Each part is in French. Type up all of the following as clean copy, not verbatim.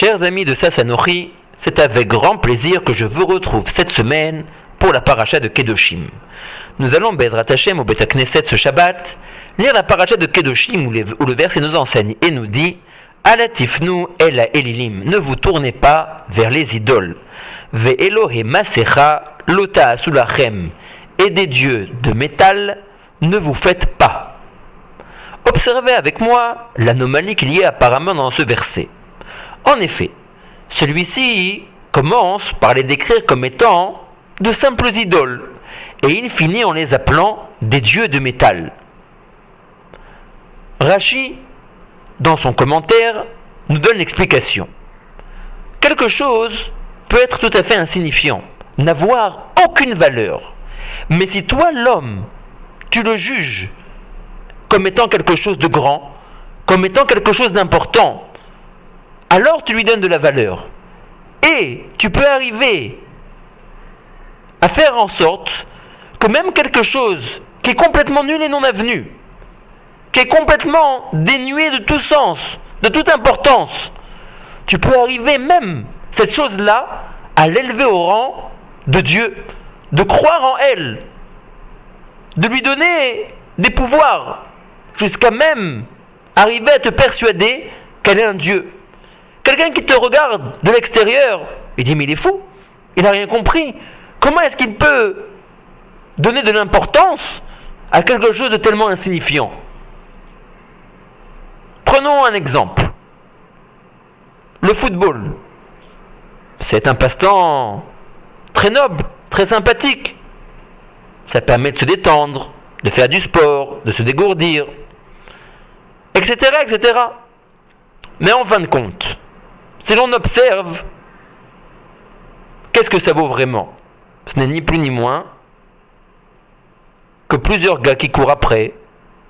Chers amis de Sassanori, c'est avec grand plaisir que je vous retrouve cette semaine pour la paracha de Kedoshim. Nous allons, Bezrat Hashem, au Beth Knesset ce Shabbat, lire la paracha de Kedoshim où le verset nous enseigne et nous dit Alatifnu el Elilim, ne vous tournez pas vers les idoles. Ve Elohe Masecha lota asulachem, et des dieux de métal, ne vous faites pas. Observez avec moi l'anomalie qu'il y a apparemment dans ce verset. En effet, celui-ci commence par les décrire comme étant de simples idoles, et il finit en les appelant des dieux de métal. Rashi, dans son commentaire, nous donne l'explication. Quelque chose peut être tout à fait insignifiant, n'avoir aucune valeur. Mais si toi, l'homme, tu le juges comme étant quelque chose de grand, comme étant quelque chose d'important, alors tu lui donnes de la valeur. Et tu peux arriver à faire en sorte que même quelque chose qui est complètement nul et non avenu, qui est complètement dénué de tout sens, de toute importance, tu peux arriver même, cette chose-là, à l'élever au rang de Dieu, de croire en elle, de lui donner des pouvoirs, jusqu'à même arriver à te persuader qu'elle est un Dieu. Quelqu'un qui te regarde de l'extérieur, il dit mais il est fou, il n'a rien compris. Comment est-ce qu'il peut donner de l'importance à quelque chose de tellement insignifiant? Prenons un exemple. Le football. C'est un passe-temps très noble, très sympathique. Ça permet de se détendre, de faire du sport, de se dégourdir, etc., etc. Mais en fin de compte, si l'on observe, qu'est-ce que ça vaut vraiment? Ce n'est ni plus ni moins que plusieurs gars qui courent après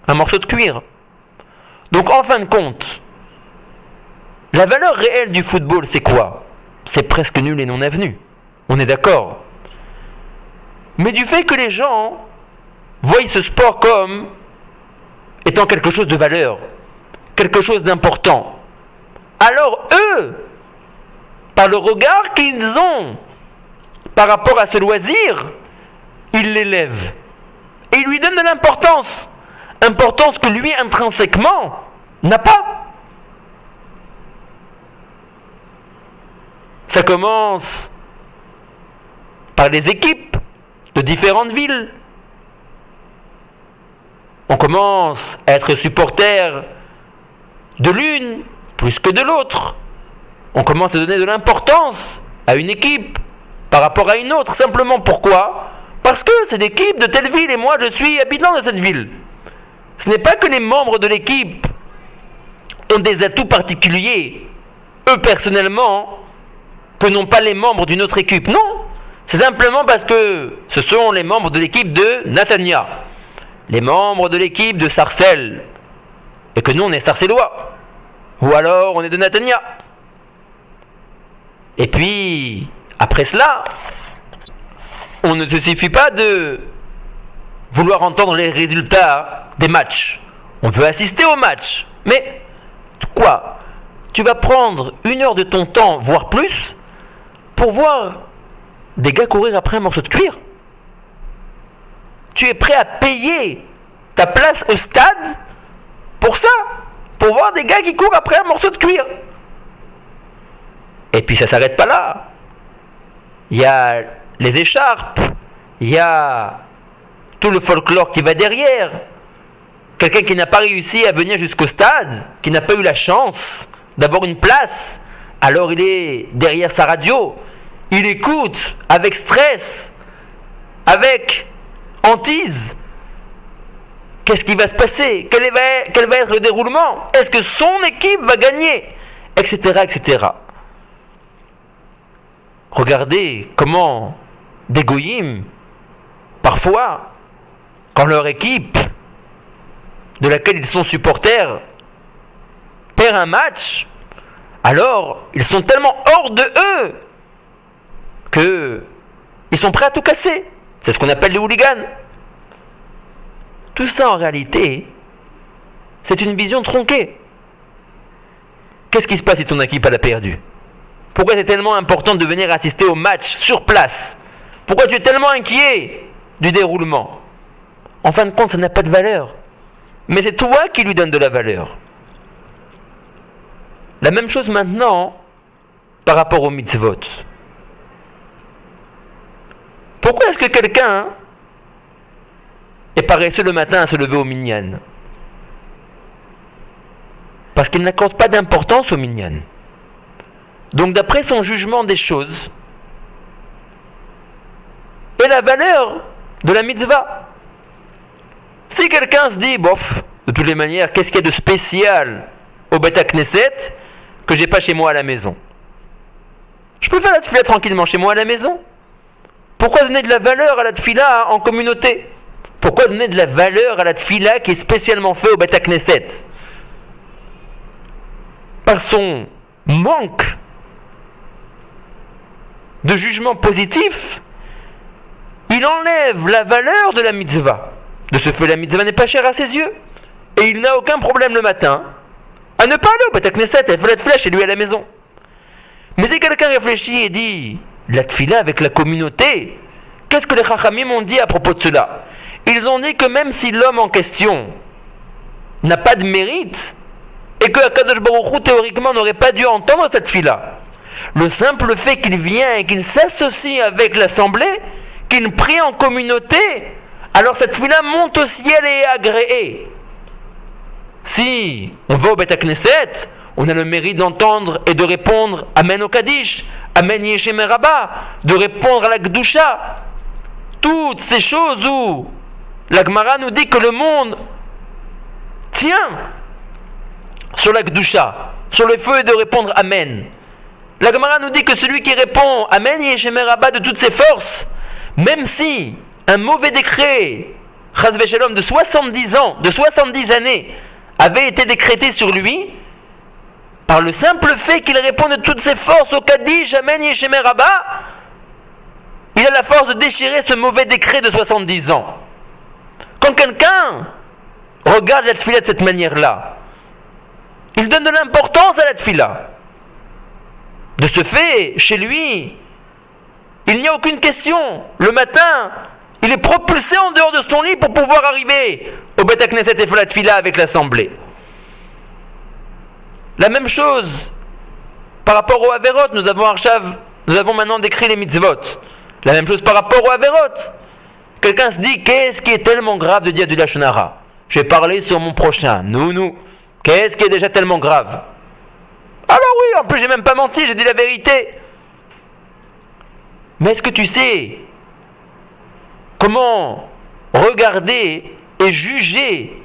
un morceau de cuir. Donc en fin de compte, la valeur réelle du football, c'est quoi? C'est presque nul et non avenu. On est d'accord. Mais du fait que les gens voient ce sport comme étant quelque chose de valeur, quelque chose d'important, alors eux, par le regard qu'ils ont par rapport à ce loisir, ils l'élèvent. Et ils lui donnent de l'importance. Importance que lui, intrinsèquement, n'a pas. Ça commence par les équipes de différentes villes. On commence à être supporter de l'une plus que de l'autre. On commence à donner de l'importance à une équipe par rapport à une autre. Simplement pourquoi? Parce que c'est l'équipe de telle ville et moi je suis habitant de cette ville. Ce n'est pas que les membres de l'équipe ont des atouts particuliers, eux personnellement, que n'ont pas les membres d'une autre équipe. Non, c'est simplement parce que ce sont les membres de l'équipe de Natania, les membres de l'équipe de Sarcelles, et que nous on est Sarcellois, ou alors on est de Natania. Et puis, après cela, on ne se suffit pas de vouloir entendre les résultats des matchs. On veut assister aux matchs. Mais, quoi? Tu vas prendre 1 heure de ton temps, voire plus, pour voir des gars courir après un morceau de cuir? Tu es prêt à payer ta place au stade pour ça? Pour voir des gars qui courent après un morceau de cuir? Et puis ça s'arrête pas là. Il y a les écharpes, il y a tout le folklore qui va derrière. Quelqu'un qui n'a pas réussi à venir jusqu'au stade, qui n'a pas eu la chance d'avoir une place, alors il est derrière sa radio, il écoute avec stress, avec hantise. Qu'est-ce qui va se passer? Quel va être le déroulement? Est-ce que son équipe va gagner? Etc., etc. Regardez comment des goyim, parfois, quand leur équipe, de laquelle ils sont supporters, perd un match, alors ils sont tellement hors de eux que ils sont prêts à tout casser. C'est ce qu'on appelle les hooligans. Tout ça en réalité, c'est une vision tronquée. Qu'est-ce qui se passe si ton équipe elle a perdu? Pourquoi c'est tellement important de venir assister au match sur place? Pourquoi tu es tellement inquiet du déroulement? En fin de compte, ça n'a pas de valeur. Mais c'est toi qui lui donnes de la valeur. La même chose maintenant par rapport aux mitzvot. Pourquoi est-ce que quelqu'un est paresseux le matin à se lever au minyan? Parce qu'il n'accorde pas d'importance au minyan. Donc d'après son jugement des choses et la valeur de la mitzvah. Si quelqu'un se dit, bof, de toutes les manières, qu'est-ce qu'il y a de spécial au Beth Knesset que j'ai pas chez moi à la maison? Je peux faire la tefila tranquillement chez moi à la maison. Pourquoi donner de la valeur à la tefila en communauté? Pourquoi donner de la valeur à la tefila qui est spécialement fait au Beth Knesset? Par son manque de jugement positif, il enlève la valeur de la mitzvah. De ce fait, la mitzvah n'est pas chère à ses yeux. Et il n'a aucun problème le matin à ne pas aller au Beth Knesset, elle fait la tefila chez lui à la maison. Mais si quelqu'un réfléchit et dit la tefila avec la communauté, qu'est-ce que les Chachamim ont dit à propos de cela? Ils ont dit que même si l'homme en question n'a pas de mérite, et que Akadosh Baruch Hu théoriquement n'aurait pas dû entendre cette tefila, le simple fait qu'il vient et qu'il s'associe avec l'assemblée, qu'il prie en communauté, alors cette tefila monte au ciel et est agréée. Si on va au Beth Knesset, on a le mérite d'entendre et de répondre Amen au Kaddish, Amen Yeshem Rabba, de répondre à la Gdusha. Toutes ces choses où la Gemara nous dit que le monde tient sur la Gdusha, sur le feu et de répondre Amen. La Gemara nous dit que celui qui répond Amen Yeshem Rabba de toutes ses forces, même si un mauvais décret, Chas v'Shalom, de 70 ans, de 70 années, avait été décrété sur lui, par le simple fait qu'il répond de toutes ses forces au Kaddish, Amen Yeshem Rabba, il a la force de déchirer ce mauvais décret de 70 ans. Quand quelqu'un regarde la tefila de cette manière-là, il donne de l'importance à la tefila. De ce fait, chez lui, il n'y a aucune question. Le matin, il est propulsé en dehors de son lit pour pouvoir arriver au Beth Knesset et faire la tefila avec l'assemblée. La même chose par rapport au Averot. Nous avons maintenant décrit les mitzvot. La même chose par rapport au Averot. Quelqu'un se dit, qu'est-ce qui est tellement grave de dire du Lashon Hara? Je vais parler sur mon prochain. Nous. Qu'est-ce qui est déjà tellement grave? Alors oui, en plus j'ai même pas menti, j'ai dit la vérité. Mais est-ce que tu sais comment regarder et juger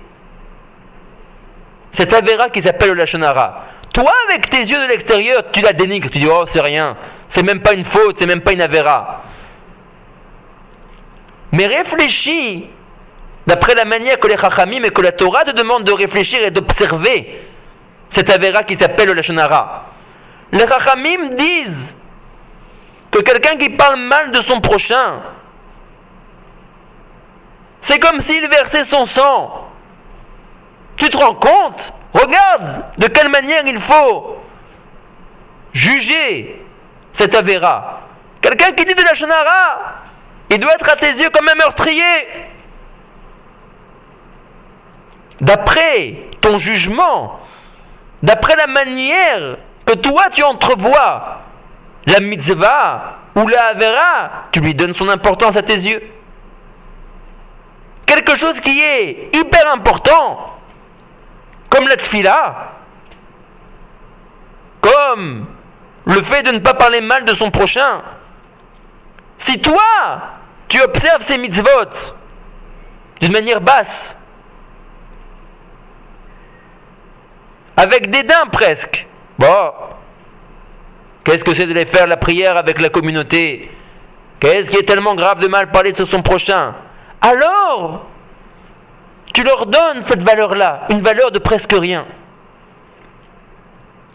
cette avéra qui s'appelle le Lashon Hara? Toi, avec tes yeux de l'extérieur, tu la dénigres, tu dis oh c'est rien, c'est même pas une faute, c'est même pas une avéra. Mais réfléchis d'après la manière que les Chachamim et que la Torah te demande de réfléchir et d'observer cette avéra qui s'appelle le Lashon Hara. Les Chachamim disent que quelqu'un qui parle mal de son prochain, c'est comme s'il versait son sang. Tu te rends compte? Regarde de quelle manière il faut juger cette avéra. Quelqu'un qui dit de Lashon Hara, il doit être à tes yeux comme un meurtrier. D'après ton jugement, d'après la manière que toi tu entrevois la mitzvah ou la avéra, tu lui donnes son importance à tes yeux. Quelque chose qui est hyper important, comme la tefila, comme le fait de ne pas parler mal de son prochain. Si toi, tu observes ces mitzvot d'une manière basse, avec dédain presque, bon, qu'est-ce que c'est de les faire la prière avec la communauté? Qu'est-ce qui est tellement grave de mal parler sur son prochain? Alors, tu leur donnes cette valeur-là, une valeur de presque rien.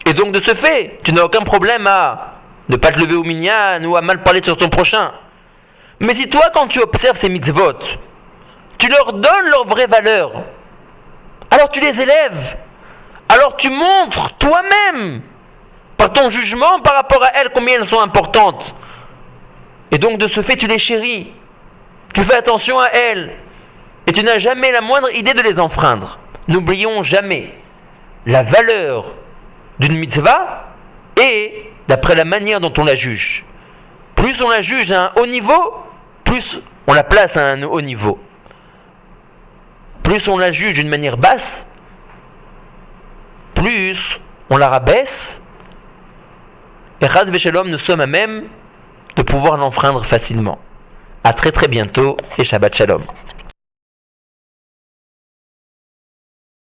Et donc de ce fait, tu n'as aucun problème à ne pas te lever au minyan ou à mal parler sur ton prochain. Mais si toi, quand tu observes ces mitzvot, tu leur donnes leur vraie valeur, alors tu les élèves, alors tu montres toi-même par ton jugement par rapport à elles, combien elles sont importantes. Et donc de ce fait, tu les chéris. Tu fais attention à elles. Et tu n'as jamais la moindre idée de les enfreindre. N'oublions jamais la valeur d'une mitzvah et d'après la manière dont on la juge. Plus on la juge à un haut niveau, plus on la place à un haut niveau. Plus on la juge d'une manière basse, plus on la rabaisse. Et Chas v'Shalom, nous sommes à même de pouvoir l'enfreindre facilement. À très très bientôt et Shabbat Shalom.